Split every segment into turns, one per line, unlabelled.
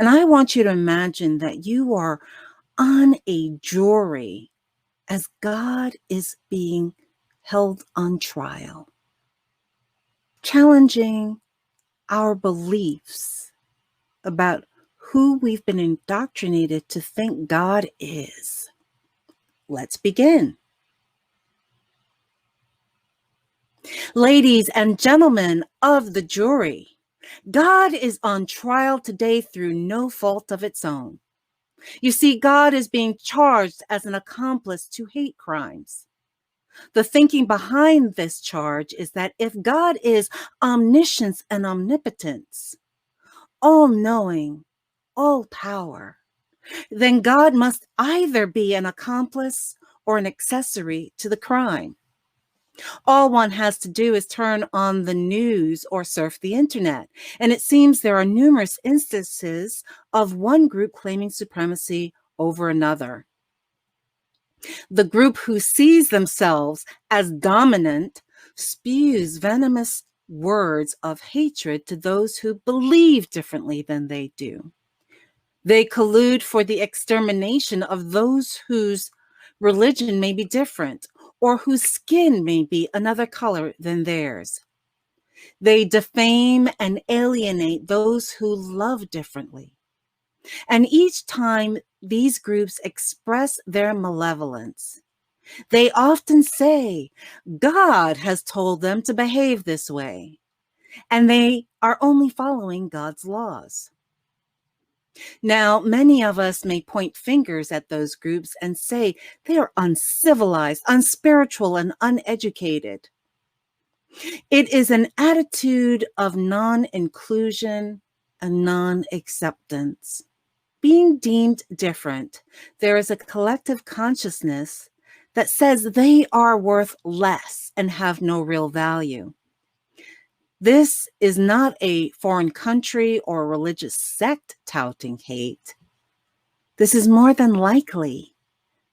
And I want you to imagine that you are on a jury as God is being held on trial, challenging our beliefs about who we've been indoctrinated to think God is. Let's begin. Ladies and gentlemen of the jury, God is on trial today through no fault of its own. You see, God is being charged as an accomplice to hate crimes. The thinking behind this charge is that if God is omniscience and omnipotence, all knowing, all power, then God must either be an accomplice or an accessory to the crime. All one has to do is turn on the news or surf the internet, and it seems there are numerous instances of one group claiming supremacy over another. The group who sees themselves as dominant spews venomous words of hatred to those who believe differently than they do. They collude for the extermination of those whose religion may be different or whose skin may be another color than theirs. They defame and alienate those who love differently. And each time these groups express their malevolence, they often say, God has told them to behave this way, and they are only following God's laws. Now, many of us may point fingers at those groups and say they are uncivilized, unspiritual, and uneducated. It is an attitude of non-inclusion and non-acceptance. Being deemed different, there is a collective consciousness that says they are worth less and have no real value. This is not a foreign country or religious sect touting hate. This is more than likely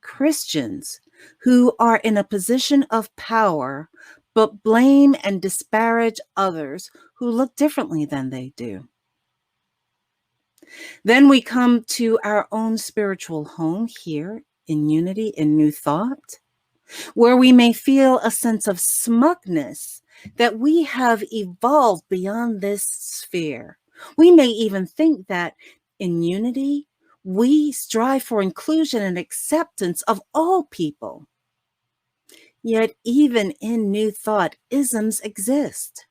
Christians who are in a position of power but blame and disparage others who look differently than they do. Then we come to our own spiritual home here in Unity in New Thought, where we may feel a sense of smugness that we have evolved beyond this sphere. We may even think that in Unity, we strive for inclusion and acceptance of all people. Yet even in New Thought, isms exist.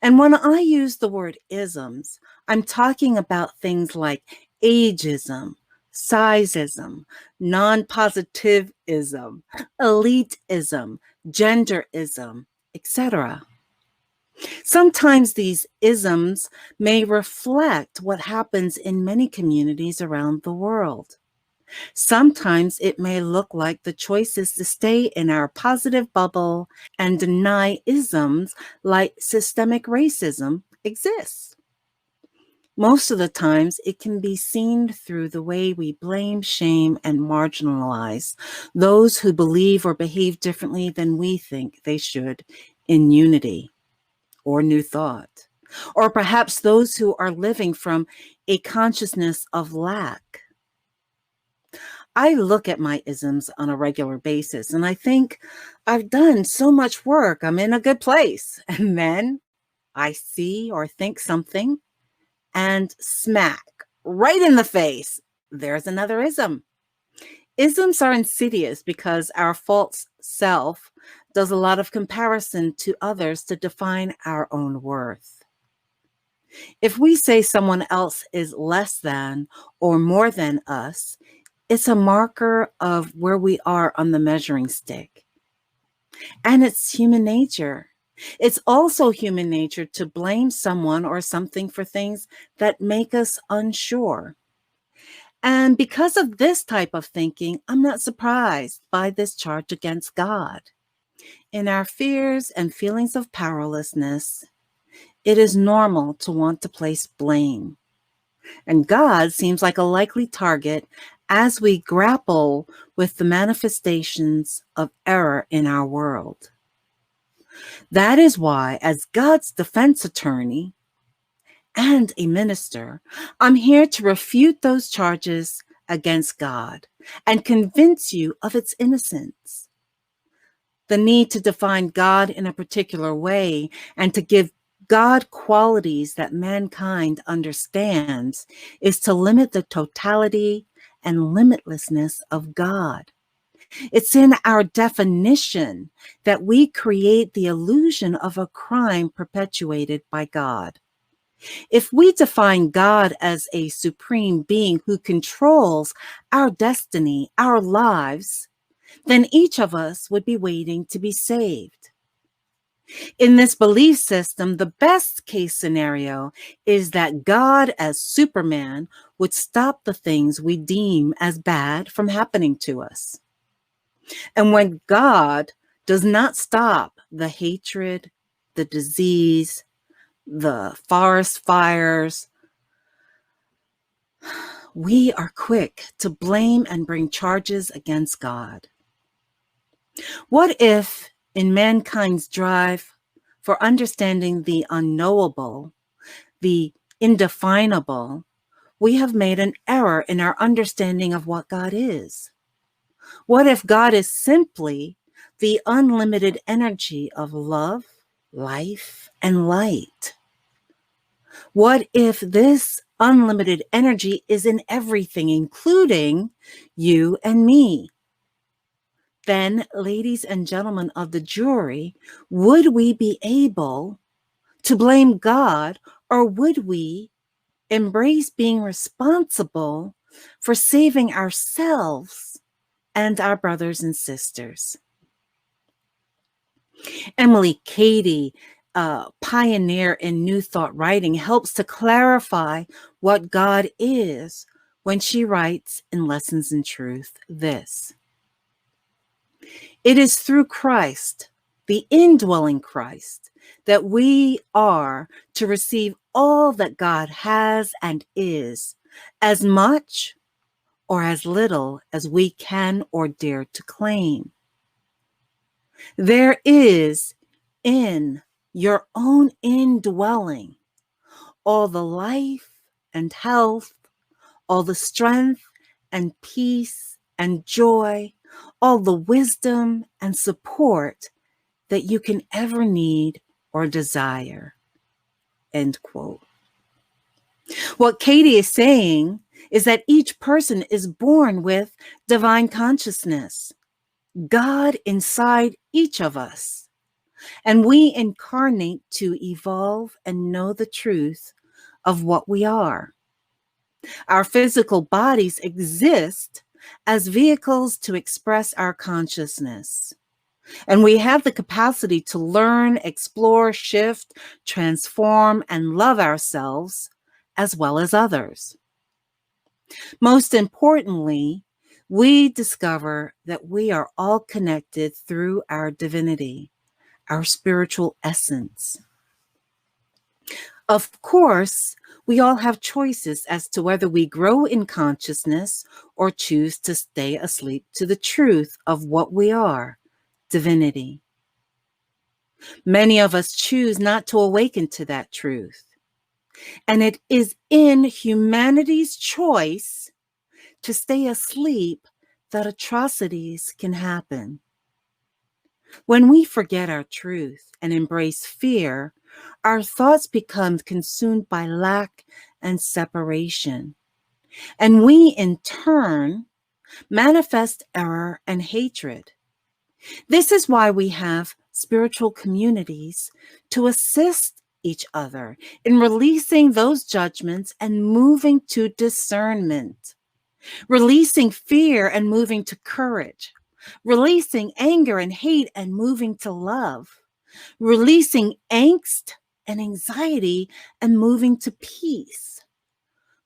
And when I use the word isms, I'm talking about things like ageism, sizeism, non-positivism, elitism, genderism, etc. Sometimes these isms may reflect what happens in many communities around the world. Sometimes it may look like the choice is to stay in our positive bubble and deny isms like systemic racism exists. Most of the times, it can be seen through the way we blame, shame, and marginalize those who believe or behave differently than we think they should in Unity or New Thought, or perhaps those who are living from a consciousness of lack. I look at my isms on a regular basis and I think I've done so much work. I'm in a good place. And then I see or think something and smack right in the face. There's another ism. Isms are insidious because our false self does a lot of comparison to others to define our own worth. If we say someone else is less than or more than us, it's a marker of where we are on the measuring stick. And it's human nature. It's also human nature to blame someone or something for things that make us unsure. And because of this type of thinking, I'm not surprised by this charge against God. In our fears and feelings of powerlessness, it is normal to want to place blame. And God seems like a likely target as we grapple with the manifestations of error in our world. That is why, as God's defense attorney and a minister, I'm here to refute those charges against God and convince you of its innocence. The need to define God in a particular way and to give God qualities that mankind understands is to limit the totality and limitlessness of God. It's in our definition that we create the illusion of a crime perpetuated by God. If we define God as a supreme being who controls our destiny, our lives, then each of us would be waiting to be saved. In this belief system, the best case scenario is that God, as Superman, would stop the things we deem as bad from happening to us. And when God does not stop the hatred, the disease, the forest fires, we are quick to blame and bring charges against God. What if, in mankind's drive for understanding the unknowable, the indefinable, we have made an error in our understanding of what God is? What if God is simply the unlimited energy of love, life, and light? What if this unlimited energy is in everything, including you and me? Then, ladies and gentlemen of the jury, would we be able to blame God, or would we embrace being responsible for saving ourselves and our brothers and sisters? Emily Cady, a pioneer in New Thought writing, helps to clarify what God is when she writes in Lessons in Truth this: it is through Christ, the indwelling Christ, that we are to receive all that God has and is, as much or as little as we can or dare to claim. There is in your own indwelling all the life and health, all the strength and peace and joy, all the wisdom and support that you can ever need or desire. End quote. What Katie is saying is that each person is born with divine consciousness, God inside each of us, and we incarnate to evolve and know the truth of what we are. Our physical bodies exist as vehicles to express our consciousness. And we have the capacity to learn, explore, shift, transform, and love ourselves as well as others. Most importantly, we discover that we are all connected through our divinity, our spiritual essence. Of course, we all have choices as to whether we grow in consciousness or choose to stay asleep to the truth of what we are, divinity. Many of us choose not to awaken to that truth. And it is in humanity's choice to stay asleep that atrocities can happen. When we forget our truth and embrace fear, our thoughts become consumed by lack and separation. And we, in turn, manifest error and hatred. This is why we have spiritual communities to assist each other in releasing those judgments and moving to discernment, releasing fear and moving to courage, releasing anger and hate and moving to love, releasing angst and anxiety and moving to peace,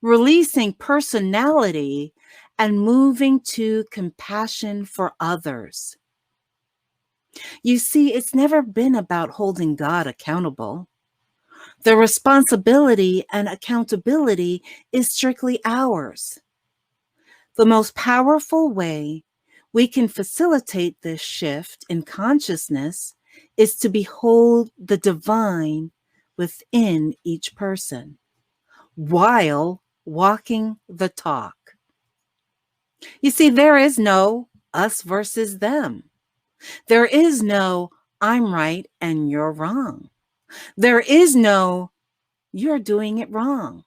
releasing personality and moving to compassion for others. You see, it's never been about holding God accountable. The responsibility and accountability is strictly ours. The most powerful way we can facilitate this shift in consciousness is to behold the divine within each person. while walking the talk. You see, there is no us versus them. There is no I'm right and you're wrong. There is no you're doing it wrong.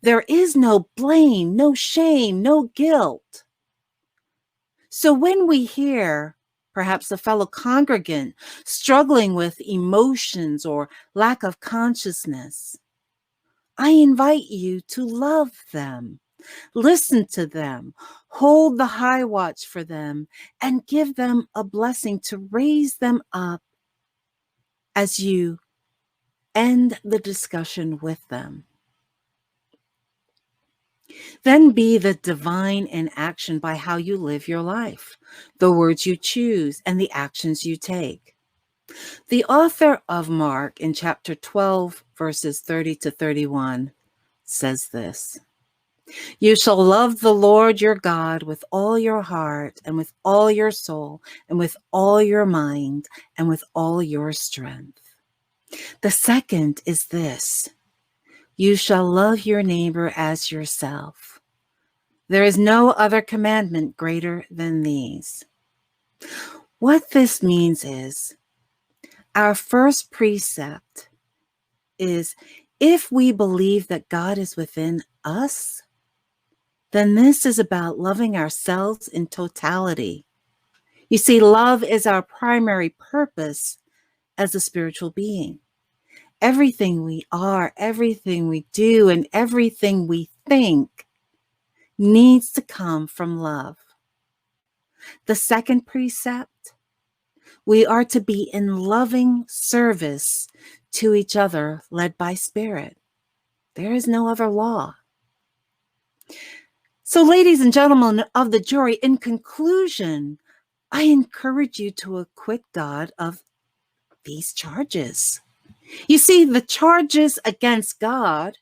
There is no blame, no shame, no guilt. So when we hear perhaps a fellow congregant struggling with emotions or lack of consciousness, I invite you to love them, listen to them, hold the high watch for them, and give them a blessing to raise them up as you end the discussion with them. Then be the divine in action by how you live your life, the words you choose, and the actions you take. The author of Mark in chapter 12, verses 30 to 31 says this: "You shall love the Lord your God with all your heart and with all your soul and with all your mind and with all your strength. The second is this: you shall love your neighbor as yourself. There is no other commandment greater than these." What this means is our first precept is if we believe that God is within us, then this is about loving ourselves in totality. You see, love is our primary purpose as a spiritual being. Everything we are, everything we do, and everything we think needs to come from love. The second precept, we are to be in loving service to each other, led by Spirit. There is no other law. So, ladies and gentlemen of the jury, in conclusion, I encourage you to acquit God of these charges. You see, the charges against God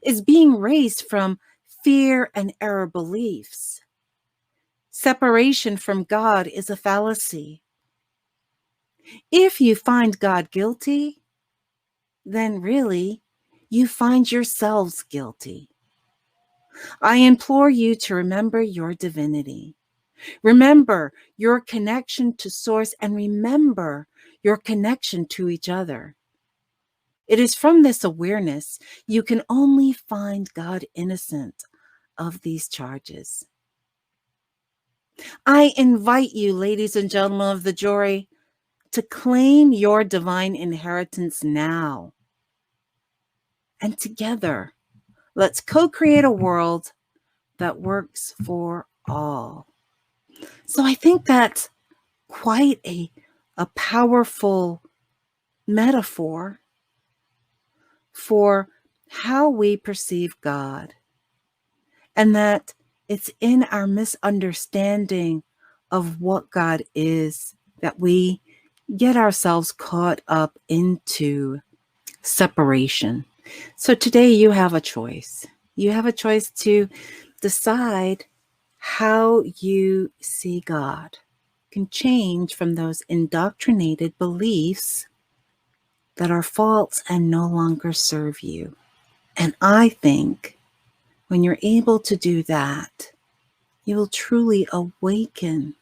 is being raised from fear and error beliefs. Separation from God is a fallacy. If you find God guilty, then really you find yourselves guilty. I implore you to remember your divinity. Remember your connection to Source, and remember your connection to each other. It is from this awareness you can only find God innocent of these charges. I invite you, ladies and gentlemen of the jury, to claim your divine inheritance now. And together, let's co-create a world that works for all. So I think that's quite a powerful metaphor for how we perceive God, and that it's in our misunderstanding of what God is that we get ourselves caught up into separation. So today you have a choice. You have a choice to decide how you see God. You can change from those indoctrinated beliefs that are false and no longer serve you. And I think when you're able to do that, you will truly awaken